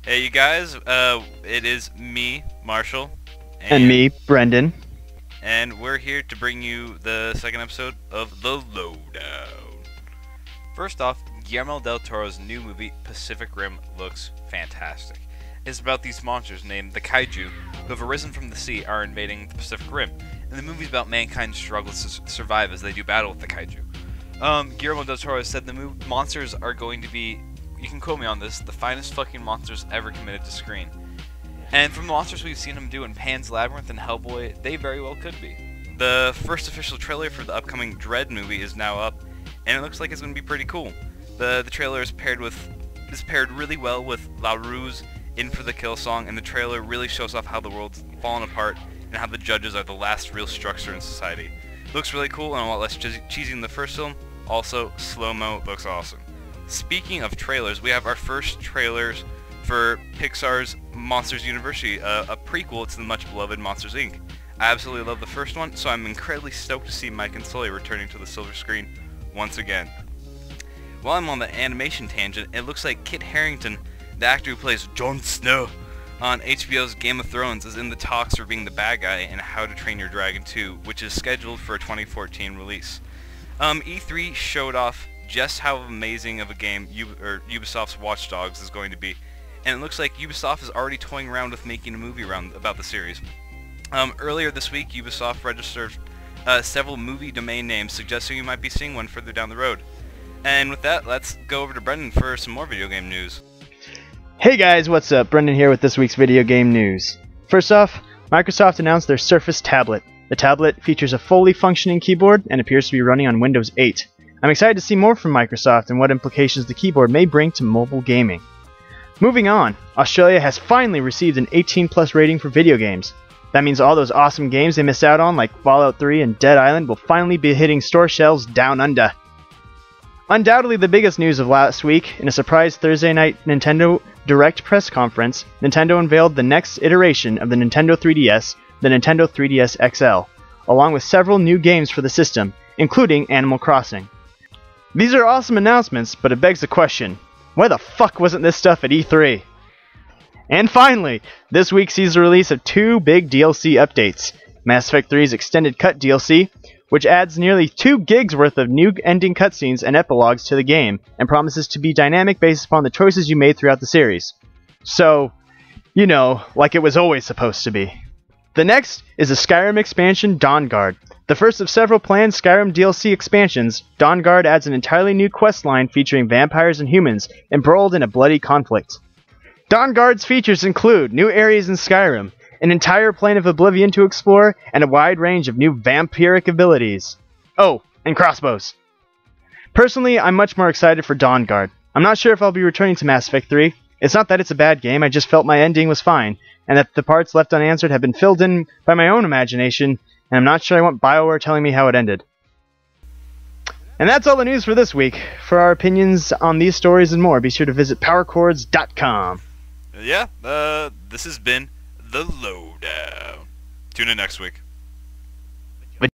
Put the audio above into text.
Hey, you guys, it is me, Marshall, And me, Brendan. and we're here to bring you the second episode of The Lowdown. First off, Guillermo del Toro's new movie, Pacific Rim, looks fantastic. It's about these monsters named the Kaiju, who have arisen from the sea, are invading the Pacific Rim, and the movie's about mankind's struggle to survive as they do battle with the Kaiju. Guillermo del Toro said the monsters are going to be, you can quote me on this, the finest fucking monsters ever committed to screen. And from the monsters we've seen him do in Pan's Labyrinth and Hellboy, they very well could be. The first official trailer for the upcoming Dread movie is now up, and it looks like it's going to be pretty cool. The trailer is paired really well with La Rue's In for the Kill song, and the trailer really shows off how the world's fallen apart and how the judges are the last real structure in society. It looks really cool and a lot less cheesy than the first film. Also, slow-mo looks awesome. Speaking of trailers, we have our first trailers for Pixar's Monsters University, a prequel to the much beloved Monsters Inc. I absolutely love the first one, so I'm incredibly stoked to see Mike and Sully returning to the silver screen once again. While I'm on the animation tangent, it looks like Kit Harington, the actor who plays Jon Snow on HBO's Game of Thrones, is in the talks for being the bad guy in How to Train Your Dragon 2, which is scheduled for a 2014 release. E3 showed off just how amazing of a game Ubisoft's Watch Dogs is going to be, and it looks like Ubisoft is already toying around with making a movie about the series. Earlier this week, Ubisoft registered several movie domain names, suggesting you might be seeing one further down the road. And with that, let's go over to Brendan for some more video game news. Hey guys, what's up? Brendan here with this week's video game news. First off, Microsoft announced their Surface tablet. The tablet features a fully functioning keyboard and appears to be running on Windows 8. I'm excited to see more from Microsoft and what implications the keyboard may bring to mobile gaming. Moving on, Australia has finally received an 18+ rating for video games. That means all those awesome games they missed out on, like Fallout 3 and Dead Island, will finally be hitting store shelves down under. Undoubtedly the biggest news of last week, in a surprise Thursday night Nintendo Direct press conference, Nintendo unveiled the next iteration of the Nintendo 3DS, the Nintendo 3DS XL, along with several new games for the system, including Animal Crossing. These are awesome announcements, but it begs the question, why the fuck wasn't this stuff at E3? And finally, this week sees the release of two big DLC updates. Mass Effect 3's Extended Cut DLC, which adds nearly 2 gigs worth of new ending cutscenes and epilogues to the game, and promises to be dynamic based upon the choices you made throughout the series. So, you know, like it was always supposed to be. The next is the Skyrim expansion Dawnguard. The first of several planned Skyrim DLC expansions, Dawnguard adds an entirely new questline featuring vampires and humans embroiled in a bloody conflict. Dawnguard's features include new areas in Skyrim, an entire plane of Oblivion to explore, and a wide range of new vampiric abilities. Oh, and crossbows. Personally, I'm much more excited for Dawnguard. I'm not sure if I'll be returning to Mass Effect 3. It's not that it's a bad game, I just felt my ending was fine, and that the parts left unanswered have been filled in by my own imagination, and I'm not sure I want BioWare telling me how it ended. And that's all the news for this week. For our opinions on these stories and more, be sure to visit powerchords.com. Yeah, this has been The Lowdown. Tune in next week.